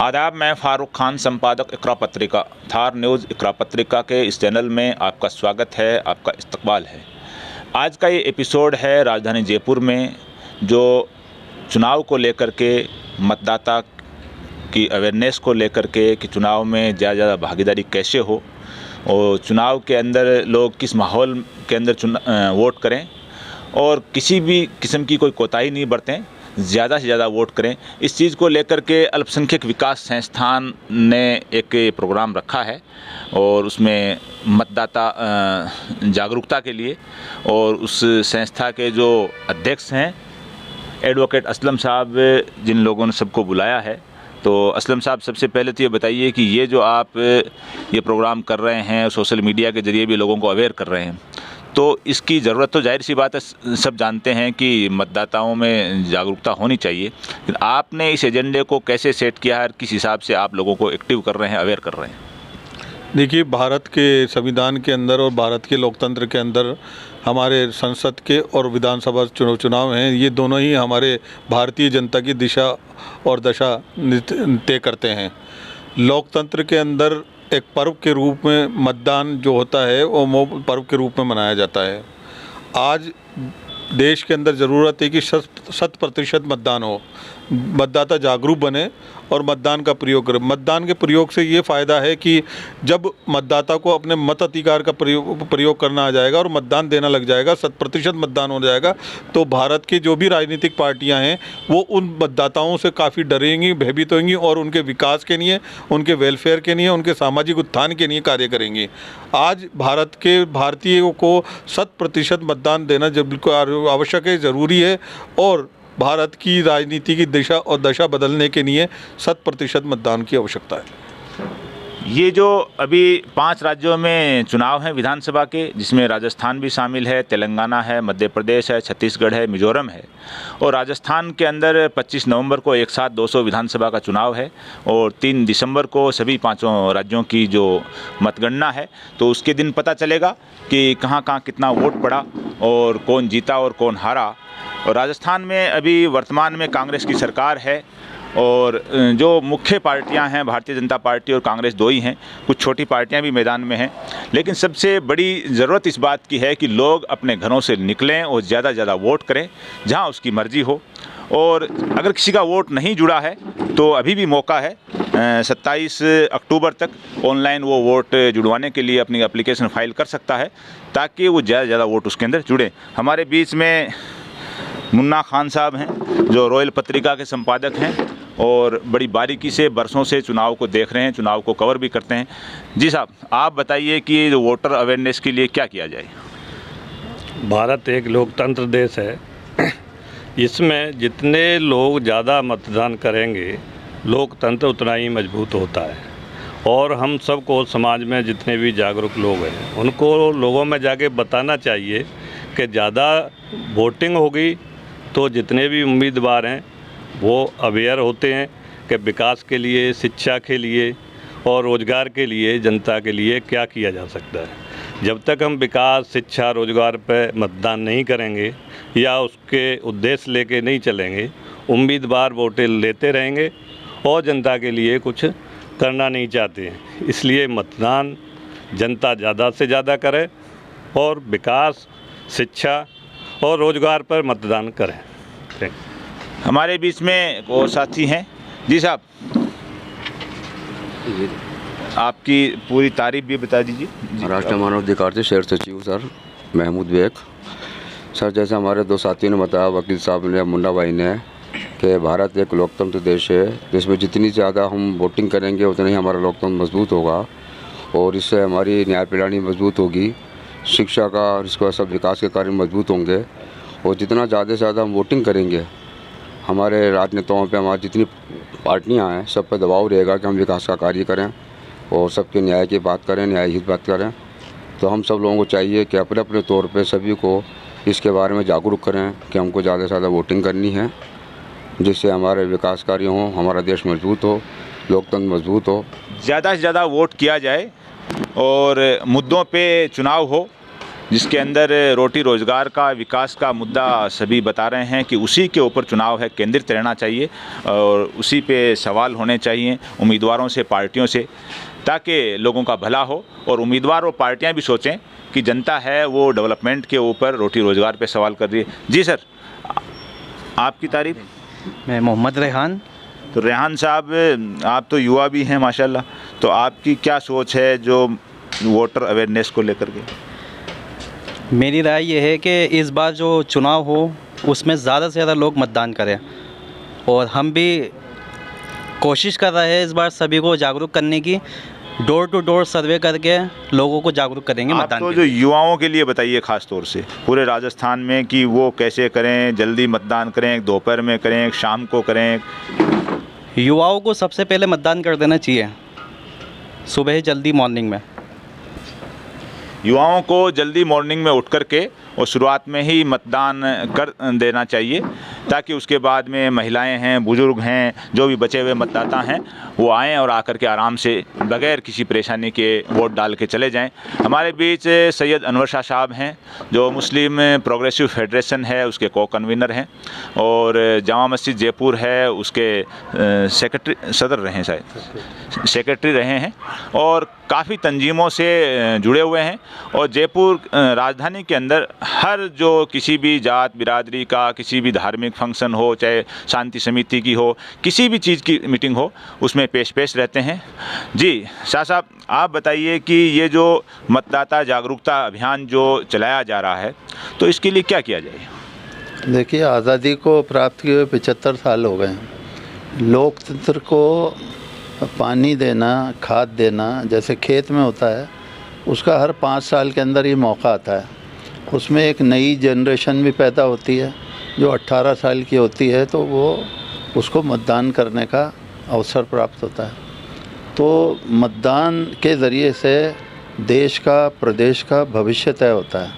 आदाब, मैं फ़ारूक खान, संपादक इकरा पत्रिका। थार न्यूज़ इकरा पत्रिका के इस चैनल में आपका स्वागत है, आपका इस्तकबाल है। आज का ये एपिसोड है राजधानी जयपुर में जो चुनाव को लेकर के, मतदाता की अवेयरनेस को लेकर के कि चुनाव में ज़्यादा भागीदारी कैसे हो और चुनाव के अंदर लोग किस माहौल के अंदर वोट करें और किसी भी किस्म की कोई कोताही नहीं बरतें, ज़्यादा से ज़्यादा वोट करें। इस चीज़ को लेकर के अल्पसंख्यक विकास संस्थान ने एक प्रोग्राम रखा है और उसमें मतदाता जागरूकता के लिए, और उस संस्था के जो अध्यक्ष हैं एडवोकेट असलम साहब, जिन लोगों ने सबको बुलाया है। तो असलम साहब, सबसे पहले तो ये बताइए कि ये जो आप ये प्रोग्राम कर रहे हैं, सोशल मीडिया के ज़रिए भी लोगों को अवेयर कर रहे हैं, तो इसकी ज़रूरत तो जाहिर सी बात है, सब जानते हैं कि मतदाताओं में जागरूकता होनी चाहिए, लेकिन आपने इस एजेंडे को कैसे सेट किया है, किस हिसाब से आप लोगों को एक्टिव कर रहे हैं, अवेयर कर रहे हैं? देखिए, भारत के संविधान के अंदर और भारत के लोकतंत्र के अंदर हमारे संसद के और विधानसभा चुनाव हैं, ये दोनों ही हमारे भारतीय जनता की दिशा और दशा तय करते हैं। लोकतंत्र के अंदर एक पर्व के रूप में मतदान जो होता है वो पर्व के रूप में मनाया जाता है। आज देश के अंदर ज़रूरत है कि 100% मतदान हो, मतदाता जागरूक बने और मतदान का प्रयोग करें। मतदान के प्रयोग से ये फ़ायदा है कि जब मतदाता को अपने मताधिकार का प्रयोग करना आ जाएगा और मतदान देना लग जाएगा, 100% मतदान हो जाएगा, तो भारत की जो भी राजनीतिक पार्टियां हैं वो उन मतदाताओं से काफ़ी डरेंगी, भयभीत होंगी और उनके विकास के लिए, उनके वेलफेयर के लिए, उनके सामाजिक उत्थान के लिए कार्य करेंगी। आज भारत के भारतीयों को 100% मतदान देना जब आवश्यक है, ज़रूरी है, और भारत की राजनीति की दिशा और दशा बदलने के लिए 100% मतदान की आवश्यकता है। ये जो अभी 5 राज्यों में चुनाव हैं विधानसभा के, जिसमें राजस्थान भी शामिल है, तेलंगाना है, मध्य प्रदेश है, छत्तीसगढ़ है, मिजोरम है, और राजस्थान के अंदर 25 नवंबर को एक साथ 200 विधानसभा का चुनाव है और 3 दिसंबर को सभी 5 राज्यों की जो मतगणना है, तो उसके दिन पता चलेगा कि कहाँ कहाँ कितना वोट पड़ा और कौन जीता और कौन हारा। और राजस्थान में अभी वर्तमान में कांग्रेस की सरकार है और जो मुख्य पार्टियां हैं, भारतीय जनता पार्टी और कांग्रेस दो ही हैं, कुछ छोटी पार्टियां भी मैदान में हैं, लेकिन सबसे बड़ी ज़रूरत इस बात की है कि लोग अपने घरों से निकलें और ज़्यादा से ज़्यादा वोट करें जहां उसकी मर्ज़ी हो। और अगर किसी का वोट नहीं जुड़ा है तो अभी भी मौका है, 27 अक्टूबर तक ऑनलाइन वो वोट जुड़वाने के लिए अपनी एप्लीकेशन फाइल कर सकता है ताकि वो ज़्यादा से ज़्यादा वोट उसके अंदर जुड़े। हमारे बीच में मुन्ना खान साहब हैं जो रॉयल पत्रिका के संपादक हैं और बड़ी बारीकी से बरसों से चुनाव को देख रहे हैं, चुनाव को कवर भी करते हैं। जी साहब, आप बताइए कि जो वोटर अवेयरनेस के लिए क्या किया जाए? भारत एक लोकतंत्र देश है, इसमें जितने लोग ज़्यादा मतदान करेंगे लोकतंत्र उतना ही मजबूत होता है। और हम सबको समाज में जितने भी जागरूक लोग हैं उनको लोगों में जाके बताना चाहिए कि ज़्यादा वोटिंग होगी तो जितने भी उम्मीदवार हैं वो अवेयर होते हैं कि विकास के लिए, शिक्षा के लिए और रोज़गार के लिए, जनता के लिए क्या किया जा सकता है। जब तक हम विकास, शिक्षा, रोज़गार पर मतदान नहीं करेंगे या उसके उद्देश्य लेके नहीं चलेंगे, उम्मीदवार वोटें लेते रहेंगे और जनता के लिए कुछ करना नहीं चाहते हैं। इसलिए मतदान जनता ज़्यादा से ज़्यादा करे और विकास, शिक्षा और रोज़गार पर मतदान करें। हमारे बीच में वो साथी हैं। जी साहब, आपकी पूरी तारीफ भी बता दीजिए। राष्ट्रीय मानवाधिकार से शहर सचिव सर महमूद बेग। सर, जैसे हमारे 2 साथियों ने बताया, वकील साहब ने, मुन्ना भाई ने, कि भारत एक लोकतंत्र देश है जिसमें जितनी ज़्यादा हम वोटिंग करेंगे उतना ही हमारा लोकतंत्र मजबूत होगा और इससे हमारी न्याय प्रणाली मजबूत होगी, शिक्षा का और इसके बाद सब विकास के कार्य मजबूत होंगे। और जितना ज़्यादा से ज़्यादा हम वोटिंग करेंगे, हमारे राजनेताओं पे, हमारी जितनी पार्टियां हैं, सब पे दबाव रहेगा कि हम विकास का कार्य करें और सबके न्याय की बात करें, न्याय हित बात करें। तो हम सब लोगों को चाहिए कि अपने अपने तौर पे सभी को इसके बारे में जागरूक करें कि हमको ज़्यादा से ज़्यादा वोटिंग करनी है, जिससे हमारे विकास कार्य हों, हमारा देश मजबूत हो, लोकतंत्र मजबूत हो। ज़्यादा से ज़्यादा वोट किया जाए और मुद्दों पे चुनाव हो जिसके अंदर रोटी रोज़गार का, विकास का मुद्दा सभी बता रहे हैं कि उसी के ऊपर चुनाव है केंद्रित रहना चाहिए और उसी पे सवाल होने चाहिए उम्मीदवारों से, पार्टियों से, ताकि लोगों का भला हो और उम्मीदवार और पार्टियां भी सोचें कि जनता है वो डेवलपमेंट के ऊपर, रोटी रोज़गार पे सवाल कर रही है। जी सर, आपकी तारीफ? मैं मोहम्मद रेहान। तो रेहान साहब, आप तो युवा भी हैं माशाल्लाह, तो आपकी क्या सोच है जो वोटर अवेयरनेस को लेकर के? मेरी राय ये है कि इस बार जो चुनाव हो उसमें ज़्यादा से ज़्यादा लोग मतदान करें और हम भी कोशिश कर रहे हैं इस बार सभी को जागरूक करने की। डोर टू डोर सर्वे करके लोगों को जागरूक करेंगे आप मतदान तो के जो लिए। युवाओं के लिए बताइए ख़ास तौर से पूरे राजस्थान में कि वो कैसे करें, जल्दी मतदान करें, दोपहर में करें, शाम को करें? युवाओं को सबसे पहले मतदान कर देना चाहिए, सुबह ही जल्दी मॉर्निंग में। युवाओं को जल्दी मॉर्निंग में उठ कर के और शुरुआत में ही मतदान कर देना चाहिए, ताकि उसके बाद में महिलाएं हैं, बुज़ुर्ग हैं, जो भी बचे हुए मतदाता हैं वो आएँ और आकर के आराम से बग़ैर किसी परेशानी के वोट डाल के चले जाएं। हमारे बीच सैयद अनवर शाह साहब हैं जो मुस्लिम प्रोग्रेसिव फेडरेशन है उसके को कन्वीनर हैं और जामा मस्जिद जयपुर है उसके सेक्रेटरी सदर रहे हैं, शायद सेक्रेटरी रहे हैं और काफ़ी तंजीमों से जुड़े हुए हैं। और जयपुर राजधानी के अंदर हर जो किसी भी जात बिरादरी का किसी भी धार्मिक फंक्शन हो, चाहे शांति समिति की हो, किसी भी चीज़ की मीटिंग हो, उसमें पेश रहते हैं। जी शाह साहब, आप बताइए कि ये जो मतदाता जागरूकता अभियान जो चलाया जा रहा है तो इसके लिए क्या किया जाए? देखिए, आज़ादी को प्राप्त किए हुए 75 साल हो गए हैं। लोकतंत्र को पानी देना, खाद देना जैसे खेत में होता है, उसका हर 5 साल के अंदर ये मौका आता है। उसमें एक नई जनरेशन भी पैदा होती है जो 18 साल की होती है, तो वो उसको मतदान करने का अवसर प्राप्त होता है। तो मतदान के ज़रिए से देश का, प्रदेश का भविष्य तय होता है।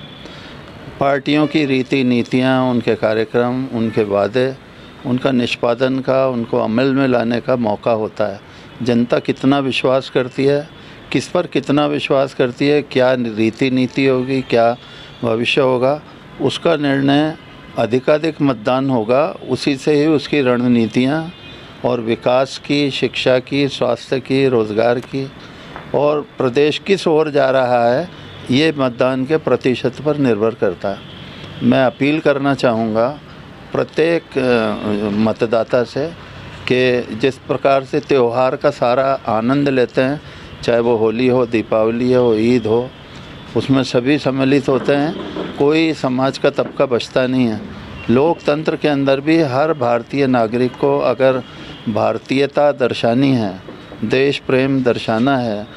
पार्टियों की रीति नीतियाँ, उनके कार्यक्रम, उनके वादे, उनका निष्पादन का, उनको अमल में लाने का मौका होता है। जनता कितना विश्वास करती है, किस पर कितना विश्वास करती है, क्या रीति नीति होगी, क्या भविष्य होगा, उसका निर्णय अधिकाधिक मतदान होगा। उसी से ही उसकी रणनीतियाँ और विकास की, शिक्षा की, स्वास्थ्य की, रोज़गार की और प्रदेश किस ओर जा रहा है, ये मतदान के प्रतिशत पर निर्भर करता है। मैं अपील करना चाहूँगा प्रत्येक मतदाता से कि जिस प्रकार से त्यौहार का सारा आनंद लेते हैं, चाहे वो होली हो, दीपावली हो, ईद हो, उसमें सभी सम्मिलित होते हैं, कोई समाज का तबका बचता नहीं है। लोकतंत्र के अंदर भी हर भारतीय नागरिक को अगर भारतीयता दर्शानी है, देश प्रेम दर्शाना है,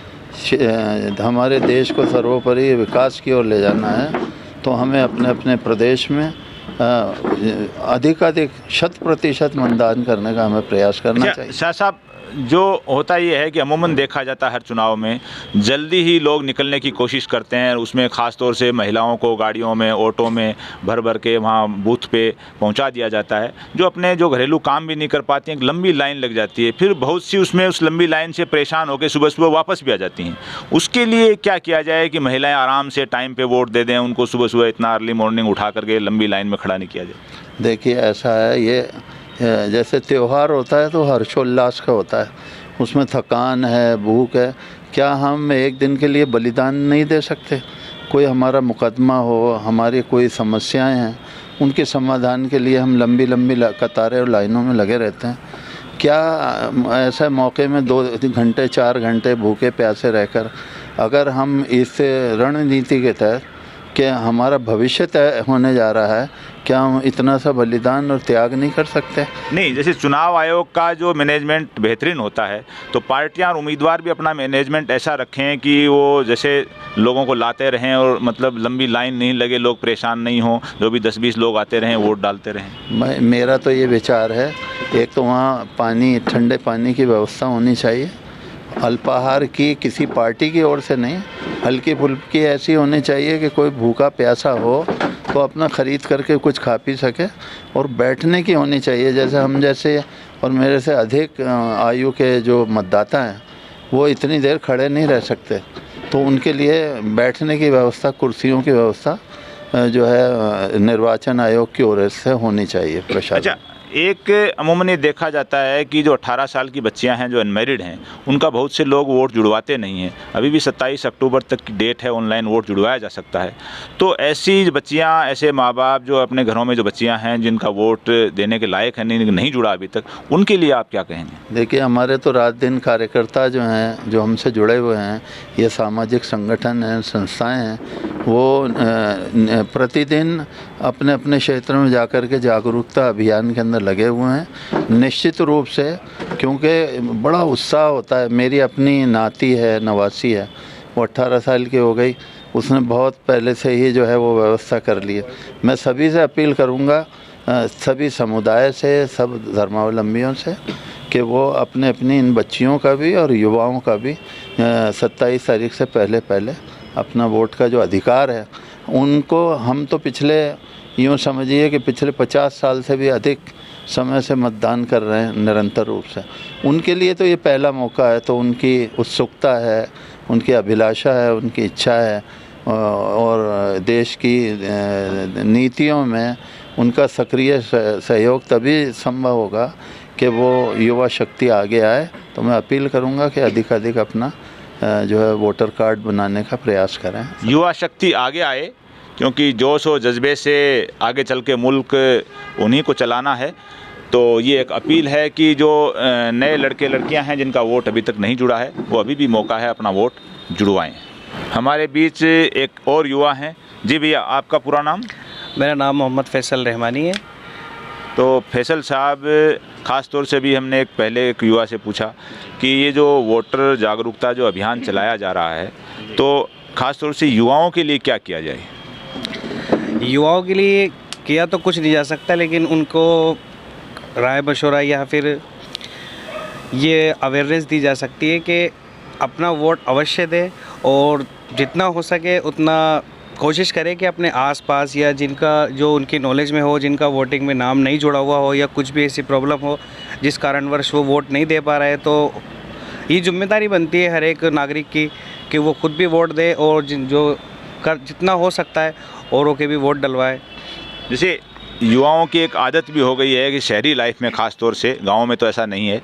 हमारे देश को सर्वोपरि विकास की ओर ले जाना है, तो हमें अपने अपने प्रदेश में अधिकाधिक 100% मतदान करने का हमें प्रयास करना चाहिए। शाह साहब, जो होता ये है कि अमूमन देखा जाता है हर चुनाव में जल्दी ही लोग निकलने की कोशिश करते हैं, उसमें ख़ास तौर से महिलाओं को गाड़ियों में, ऑटो में भर भर के वहाँ बूथ पे पहुँचा दिया जाता है, जो अपने जो घरेलू काम भी नहीं कर पाती हैं। एक लंबी लाइन लग जाती है, फिर बहुत सी उसमें उस लंबी लाइन से परेशान होकर सुबह सुबह वापस भी आ जाती हैं। उसके लिए क्या किया जाए कि महिलाएँ आराम से टाइम पर वोट दे दें, उनको सुबह सुबह इतना अर्ली मॉर्निंग उठा करके लंबी लाइन में खड़ा नहीं किया जाए? देखिए, ऐसा है, ये जैसे त्यौहार होता है तो हर्षोल्लास का होता है, उसमें थकान है, भूख है, क्या हम एक दिन के लिए बलिदान नहीं दे सकते? कोई हमारा मुकदमा हो, हमारी कोई समस्याएं हैं, उनके समाधान के लिए हम लंबी लंबी कतारें और लाइनों में लगे रहते हैं। क्या ऐसे मौके में 2 घंटे 4 घंटे भूखे प्यासे रहकर अगर हम इस रणनीति के तहत कि हमारा भविष्य तय होने जा रहा है, क्या हम इतना सा बलिदान और त्याग नहीं कर सकते? नहीं, जैसे चुनाव आयोग का जो मैनेजमेंट बेहतरीन होता है, तो पार्टियां और उम्मीदवार भी अपना मैनेजमेंट ऐसा रखें कि वो जैसे लोगों को लाते रहें और मतलब लंबी लाइन नहीं लगे, लोग परेशान नहीं हों, जो भी 10-20 लोग आते रहें वोट डालते रहें। मेरा तो ये विचार है, एक तो वहाँ पानी, ठंडे पानी की व्यवस्था होनी चाहिए, अल्पाहार की किसी पार्टी की ओर से नहीं, हल्की फुल्की ऐसी होनी चाहिए कि कोई भूखा प्यासा हो तो अपना ख़रीद करके कुछ खा पी सके, और बैठने की होनी चाहिए। जैसे हम जैसे और मेरे से अधिक आयु के जो मतदाता हैं वो इतनी देर खड़े नहीं रह सकते, तो उनके लिए बैठने की व्यवस्था, कुर्सियों की व्यवस्था जो है निर्वाचन आयोग की ओर से होनी चाहिए प्रशासन। अच्छा, एक अमूमन ये देखा जाता है कि जो 18 साल की बच्चियां हैं जो अनमेरिड हैं उनका बहुत से लोग वोट जुड़वाते नहीं हैं। अभी भी 27 अक्टूबर तक की डेट है, ऑनलाइन वोट जुड़वाया जा सकता है। तो ऐसी बच्चियां, ऐसे माँ बाप जो अपने घरों में जो बच्चियां हैं जिनका वोट देने के लायक है, नहीं जुड़ा अभी तक, उनके लिए आप क्या कहेंगे? देखिए, हमारे तो रात दिन कार्यकर्ता जो हैं, जो हमसे जुड़े हुए हैं, ये सामाजिक संगठन हैं, संस्थाएं हैं, वो प्रतिदिन अपने अपने क्षेत्र में जाकर के जागरूकता अभियान के अंदर लगे हुए हैं। निश्चित रूप से, क्योंकि बड़ा उत्साह होता है। मेरी अपनी नाती है, नवासी है, वो 18 साल की हो गई, उसने बहुत पहले से ही जो है वो व्यवस्था कर ली है। मैं सभी से अपील करूँगा, सभी समुदाय से, सब धर्मावलंबियों से, कि वो अपने अपनी इन बच्चियों का भी और युवाओं का भी 27 तारीख से पहले अपना वोट का जो अधिकार है उनको, हम तो पिछले, यूँ समझिए कि पिछले 50 साल से भी अधिक समय से मतदान कर रहे हैं निरंतर रूप से। उनके लिए तो ये पहला मौका है, तो उनकी उत्सुकता है, उनकी अभिलाषा है, उनकी इच्छा है, और देश की नीतियों में उनका सक्रिय सहयोग तभी संभव होगा कि वो युवा शक्ति आगे आए। तो मैं अपील करूंगा कि अधिक अपना जो है वोटर कार्ड बनाने का प्रयास करें। युवा शक्ति आगे आए, क्योंकि जोश और जज्बे से आगे चल के मुल्क उन्हीं को चलाना है। तो ये एक अपील है कि जो नए लड़के लड़कियां हैं जिनका वोट अभी तक नहीं जुड़ा है, वो अभी भी मौका है अपना वोट जुड़वाएं। हमारे बीच एक और युवा हैं। जी भैया, आपका पूरा नाम? मेरा नाम मोहम्मद फैसल रहमानी है। तो फैसल साहब, ख़ास तौर से भी हमने पहले एक युवा से पूछा कि ये जो वोटर जागरूकता जो अभियान चलाया जा रहा है, तो ख़ास तौर से युवाओं के लिए क्या किया जाए? युवाओं के लिए किया तो कुछ नहीं जा सकता, लेकिन उनको राय मशवरा या फिर ये अवेयरनेस दी जा सकती है कि अपना वोट अवश्य दें, और जितना हो सके उतना कोशिश करें कि अपने आसपास या जिनका जो उनकी नॉलेज में हो, जिनका वोटिंग में नाम नहीं जुड़ा हुआ हो या कुछ भी ऐसी प्रॉब्लम हो जिस कारणवश वो वोट नहीं दे पा रहा है, तो ये जिम्मेदारी बनती है हर एक नागरिक की कि वो खुद भी वोट दे और जितना हो सकता है औरों के भी वोट डलवाए। जैसे युवाओं की एक आदत भी हो गई है कि शहरी लाइफ में, ख़ास तौर से, गाँव में तो ऐसा नहीं है,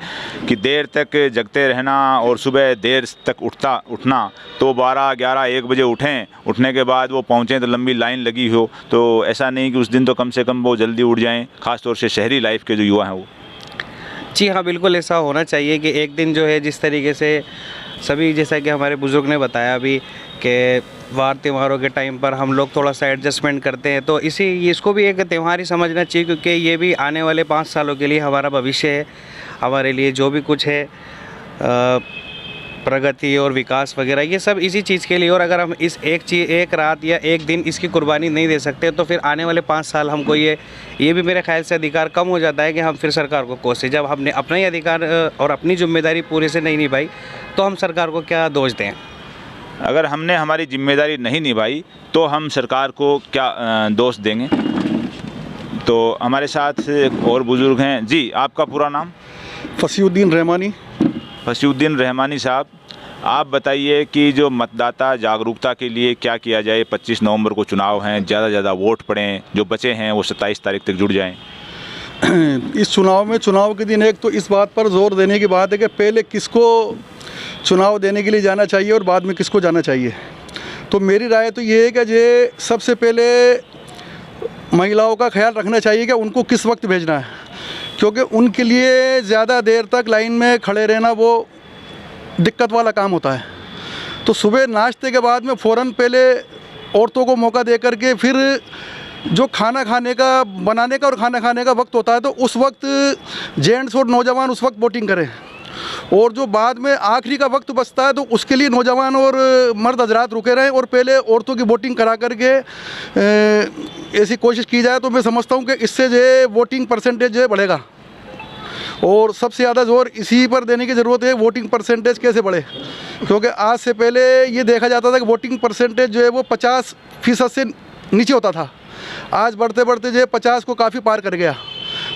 कि देर तक जगते रहना और सुबह देर तक उठना, तो 12, 11, 1 बजे उठने के बाद वो पहुँचें तो लंबी लाइन लगी हो। तो ऐसा नहीं कि उस दिन तो कम से कम वो जल्दी उठ जाएं, ख़ास तौर से शहरी लाइफ के जो युवा हैं वो। जी हाँ, बिल्कुल ऐसा होना चाहिए कि एक दिन जो है, जिस तरीके से सभी, जैसा कि हमारे बुज़ुर्ग ने बताया अभी कि वार त्योहारों के टाइम पर हम लोग थोड़ा सा एडजस्टमेंट करते हैं, तो इसको भी एक त्यौहार ही समझना चाहिए, क्योंकि ये भी आने वाले 5 सालों के लिए हमारा भविष्य है। हमारे लिए जो भी कुछ है, प्रगति और विकास वगैरह, ये सब इसी चीज़ के लिए। और अगर हम इस एक रात या एक दिन इसकी कुर्बानी नहीं दे सकते, तो फिर आने वाले 5 साल हमको ये भी मेरे ख्याल से अधिकार कम हो जाता है कि हम फिर सरकार को कोसे। जब हमने अपना ही अधिकार और अपनी जिम्मेदारी पूरे से नहीं निभाई, तो हम सरकार को क्या दोष दें? अगर हमने हमारी जिम्मेदारी नहीं निभाई तो हम सरकार को क्या दोष देंगे? तो हमारे साथ एक और बुज़ुर्ग हैं। जी, आपका पूरा नाम? फसीउद्दीन रहमानी। फसीउद्दीन रहमानी साहब, आप बताइए कि जो मतदाता जागरूकता के लिए क्या किया जाए? 25 नवंबर को चुनाव हैं, ज़्यादा से ज़्यादा वोट पड़ें, जो बचे हैं वो 27 तारीख तक जुड़ जाएं। इस चुनाव के दिन एक तो इस बात पर जोर देने की बात है कि पहले किसको चुनाव देने के लिए जाना चाहिए और बाद में किसको जाना चाहिए। तो मेरी राय तो ये है कि ये सबसे पहले महिलाओं का ख्याल रखना चाहिए कि उनको किस वक्त भेजना है, क्योंकि उनके लिए ज़्यादा देर तक लाइन में खड़े रहना वो दिक्कत वाला काम होता है। तो सुबह नाश्ते के बाद में फ़ौरन पहले औरतों को मौका दे करके फिर जो खाना खाने का, बनाने का और खाना खाने का वक्त होता है, तो उस वक्त जेंट्स और नौजवान उस वक्त वोटिंग करें। और जो बाद में आखिरी का वक्त बचता है, तो उसके लिए नौजवान और मर्द हजरात रुके रहें और पहले औरतों की वोटिंग करा करके ऐसी कोशिश की जाए, तो मैं समझता हूँ कि इससे जो है वोटिंग परसेंटेज जो है बढ़ेगा। और सबसे ज़्यादा जोर इसी पर देने की ज़रूरत है, वोटिंग परसेंटेज कैसे बढ़े, क्योंकि आज से पहले ये देखा जाता था कि वोटिंग परसेंटेज जो है वो 50% से नीचे होता था। आज बढ़ते बढ़ते जो है 50 को काफ़ी पार कर गया।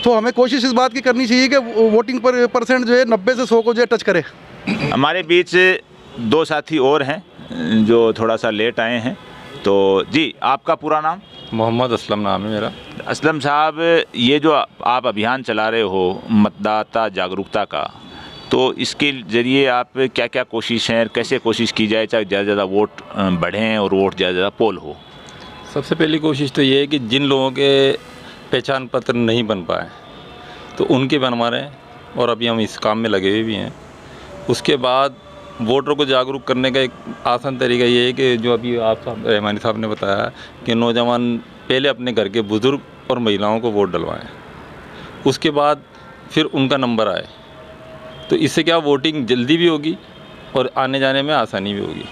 तो हमें कोशिश इस बात की करनी चाहिए कि वोटिंग परसेंट जो है 90 से 100 को जो है टच करे। हमारे बीच 2 साथी और हैं जो थोड़ा सा लेट आए हैं। तो जी, आपका पूरा नाम? मोहम्मद असलम नाम है मेरा। असलम साहब, ये जो आप अभियान चला रहे हो मतदाता जागरूकता का, तो इसके ज़रिए आप क्या क्या कोशिश हैं, कैसे कोशिश की जाए चाहे ज़्यादा से ज़्यादा वोट बढ़ें और वोट ज़्यादा से ज़्यादा पोल हो? सबसे पहली कोशिश तो ये है कि जिन लोगों के पहचान पत्र नहीं बन पाए तो उनके बनवा रहे हैं, और अभी हम इस काम में लगे हुए भी हैं। उसके बाद वोटरों को जागरूक करने का एक आसान तरीका ये है कि जो अभी आप रहमानी साहब ने बताया कि नौजवान पहले अपने घर के बुज़ुर्ग और महिलाओं को वोट डलवाएं, उसके बाद फिर उनका नंबर आए, तो इससे क्या वोटिंग जल्दी भी होगी और आने जाने में आसानी भी होगी।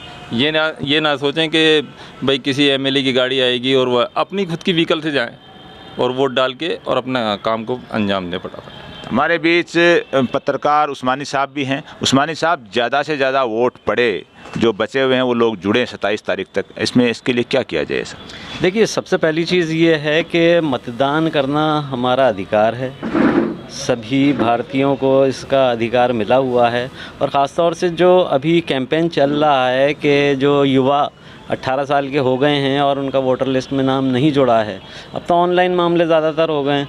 ये ना सोचें कि भाई किसी एमएलए की गाड़ी आएगी और वह अपनी खुद की व्हीकल से जाएं और वोट डाल के और अपना काम को अंजाम दें फटाफट। हमारे बीच पत्रकार उस्मानी साहब भी हैं। उस्मानी साहब, ज़्यादा से ज़्यादा वोट पड़े, जो बचे हुए हैं वो लोग जुड़े 27 तारीख तक, इसके लिए क्या किया जाए सर? देखिए, सबसे पहली चीज़ ये है कि मतदान करना हमारा अधिकार है, सभी भारतीयों को इसका अधिकार मिला हुआ है। और ख़ास तौर से जो अभी कैंपेन चल रहा है कि जो युवा 18 साल के हो गए हैं और उनका वोटर लिस्ट में नाम नहीं जुड़ा है, अब तो ऑनलाइन मामले ज़्यादातर हो गए हैं,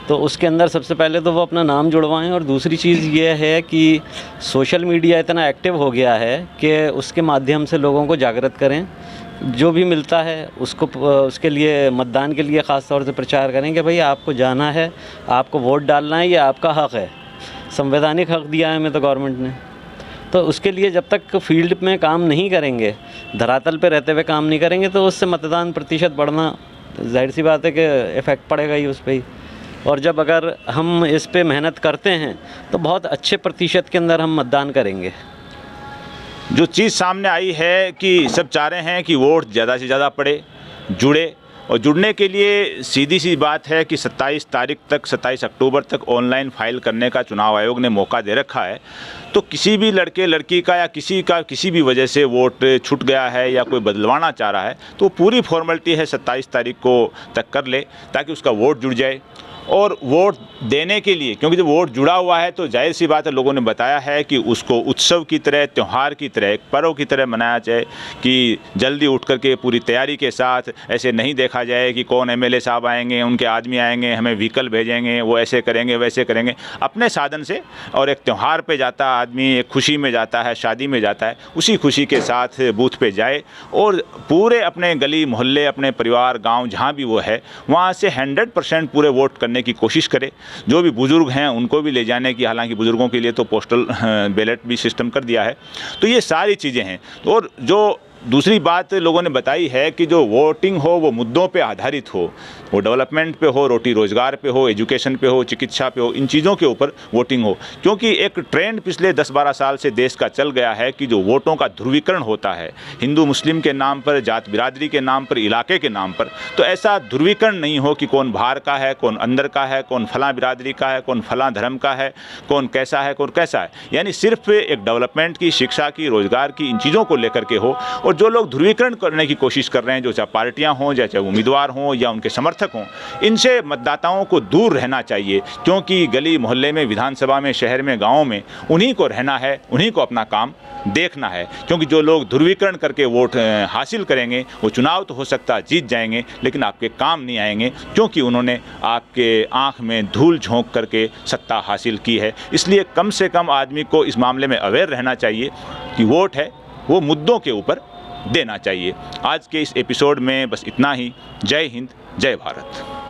तो उसके अंदर सबसे पहले तो वो अपना नाम जुड़वाएं। और दूसरी चीज़ ये है कि सोशल मीडिया इतना एक्टिव हो गया है कि उसके माध्यम से लोगों को जागृत करें, जो भी मिलता है उसको उसके लिए मतदान के लिए ख़ास तौर से प्रचार करें कि भाई आपको जाना है, आपको वोट डालना है, ये आपका हक़ है, संवैधानिक हक़ दिया है हमें तो गवर्नमेंट ने। तो उसके लिए जब तक फील्ड में काम नहीं करेंगे, धरातल पे रहते हुए काम नहीं करेंगे, तो उससे मतदान प्रतिशत बढ़ना जाहिर सी बात है कि इफ़ेक्ट पड़ेगा ही उस पर ही। और जब अगर हम इस पे मेहनत करते हैं तो बहुत अच्छे प्रतिशत के अंदर हम मतदान करेंगे। जो चीज़ सामने आई है कि सब चाह रहे हैं कि वोट ज़्यादा से ज़्यादा पड़े, जुड़े, और जुड़ने के लिए सीधी सी बात है कि 27 तारीख तक, 27 अक्टूबर तक ऑनलाइन फाइल करने का चुनाव आयोग ने मौका दे रखा है। तो किसी भी लड़के लड़की का या किसी भी वजह से वोट छूट गया है या कोई बदलवाना चाह रहा है, तो पूरी फॉर्मेलिटी है 27 तारीख को तक कर ले, ताकि उसका वोट जुड़ जाए। और वोट देने के लिए, क्योंकि जब वोट जुड़ा हुआ है तो जाहिर सी बात है, लोगों ने बताया है कि उसको उत्सव की तरह, त्यौहार की तरह, एक पर्व की तरह मनाया जाए, कि जल्दी उठ करके पूरी तैयारी के साथ, ऐसे नहीं देखा जाए कि कौन एमएलए साहब आएंगे, उनके आदमी आएंगे, हमें व्हीकल भेजेंगे, वो ऐसे करेंगे वैसे करेंगे। अपने साधन से, और एक त्यौहार पे जाता आदमी, एक खुशी में जाता है, शादी में जाता है, उसी खुशी के साथ बूथ पे जाए और पूरे अपने गली मोहल्ले, अपने परिवार, गाँव, जहाँ भी वो है, वहाँ से 100% पूरे वोट करने की कोशिश करे। जो भी बुजुर्ग हैं उनको भी ले जाने की, हालांकि बुजुर्गों के लिए तो पोस्टल बैलेट भी सिस्टम कर दिया है। तो ये सारी चीज़ें हैं। और जो दूसरी बात लोगों ने बताई है कि जो वोटिंग हो वो मुद्दों पे आधारित हो, वो डेवलपमेंट पे हो, रोटी रोज़गार पे हो, एजुकेशन पे हो, चिकित्सा पे हो, इन चीज़ों के ऊपर वोटिंग हो। क्योंकि एक ट्रेंड पिछले 10-12 साल से देश का चल गया है कि जो वोटों का ध्रुवीकरण होता है, हिंदू मुस्लिम के नाम पर, जात बिरादरी के नाम पर, इलाके के नाम पर, तो ऐसा ध्रुवीकरण नहीं हो कि कौन बाहर का है, कौन अंदर का है, कौन फलां बिरादरी का है, कौन फलां धर्म का है, कौन कैसा है, कौन कैसा है। यानी सिर्फ एक डेवलपमेंट की, शिक्षा की, रोज़गार की, इन चीज़ों को लेकर के हो। और जो लोग ध्रुवीकरण करने की कोशिश कर रहे हैं, जो चाहे पार्टियां हों, चाहे उम्मीदवार हों या उनके समर्थक हों, इनसे मतदाताओं को दूर रहना चाहिए। क्योंकि गली मोहल्ले में, विधानसभा में, शहर में, गाँव में उन्हीं को रहना है, उन्हीं को अपना काम देखना है। क्योंकि जो लोग ध्रुवीकरण करके वोट हासिल करेंगे, वो चुनाव तो हो सकता है जीत जाएंगे, लेकिन आपके काम नहीं आएंगे, क्योंकि उन्होंने आपके आँख में धूल झोंक करके सत्ता हासिल की है। इसलिए कम से कम आदमी को इस मामले में अवेयर रहना चाहिए कि वोट है वो मुद्दों के ऊपर देना चाहिए। आज के इस एपिसोड में बस इतना ही। जय हिंद, जय भारत।